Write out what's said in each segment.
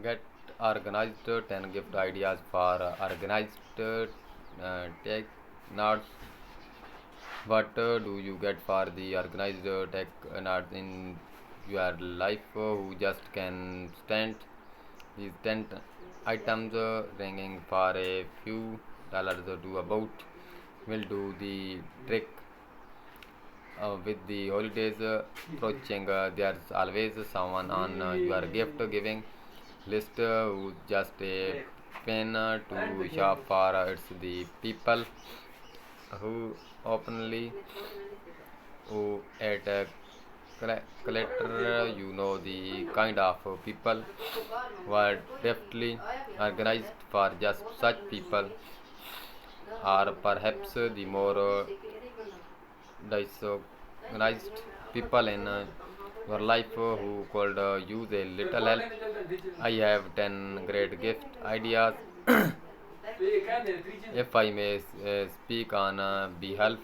Get organized 10 gift ideas for organized tech nerds. What do you get for the organized tech nerds in your life who just can stand these 10 items ranging for a few dollars to about will do the trick. With the holidays approaching, there's always someone on your gift giving list who's just a pain to shop for. It's the people who openly who at a collector, the kind of people who are deftly organized for just such people, or perhaps the more disorganized people in your life who could use a little help. I have 10 great gift ideas. If I may speak on behalf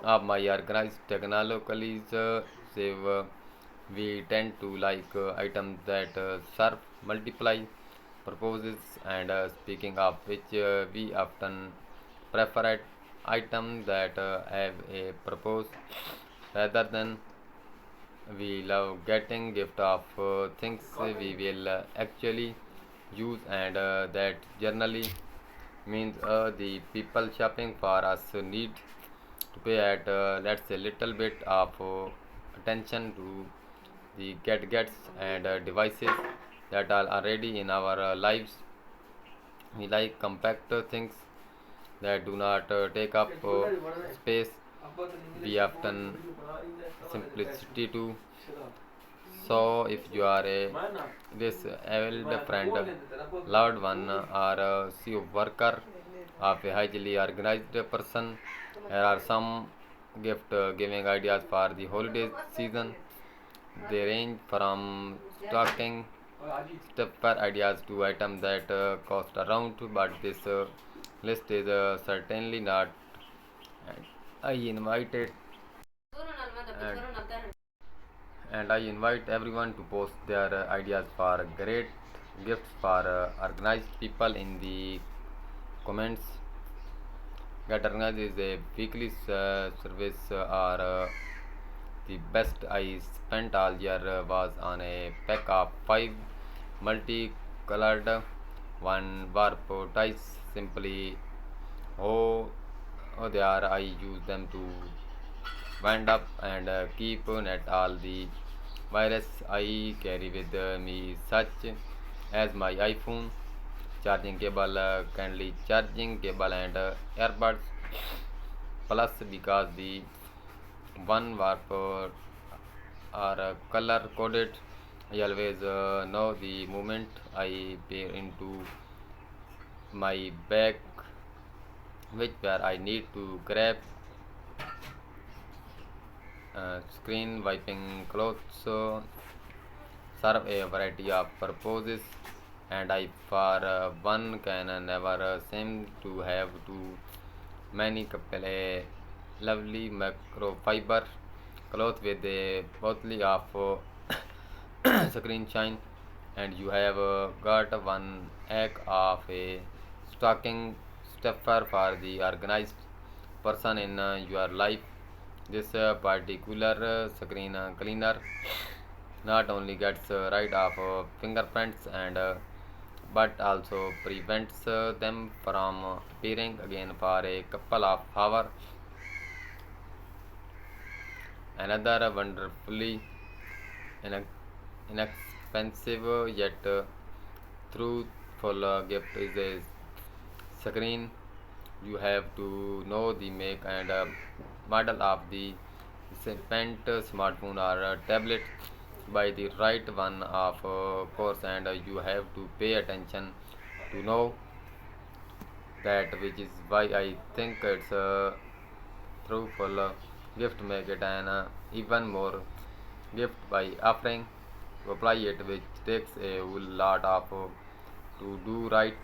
of my organized technologies, save, we tend to like items that serve multiply purposes, and speaking of which, we often prefer items that have a purpose rather than we love getting gift of things we will actually use, and that generally means the people shopping for us need to pay at let's say little bit of attention to the gadgets and devices that are already in our lives. We like compact things that do not take up space. We often simplicity too. So if you are a this old friend, loved one, or a CEO worker of a highly organized person, here are some gift giving ideas for the holiday season. They range from stocking stuffer ideas to items that cost around, but this list is certainly not. And I invited and I invite everyone to post their ideas for great gifts for organized people in the comments. Get Organized is a weekly service, or the best I spent all year was on a pack of 5 multicolored one warp ties. Simply, oh, oh, they are. I use them to wind up and keep net all the virus I carry with me, such as my iPhone charging cable, kindly charging cable, and earbuds. Plus, because the one warp are color coded, I always know the moment I peer into my bag which where I need to grab screen wiping clothes. Serve a variety of purposes, and I for one can never seem to have too many couple a lovely microfiber cloth with a bottle of screen shine, and you have got one egg of a stocking stuffer for the organized person in your life. This particular screen cleaner not only gets rid of fingerprints and but also prevents them from appearing again for a couple of hours. Another wonderfully inexpensive yet truthful gift is a screen. You have to know the make and model of the spent smartphone or tablet by the right one, of course, and you have to pay attention to know that, which is why I think it's a truthful gift. Make it an even more gift by offering to apply it, which takes a whole lot of to do right.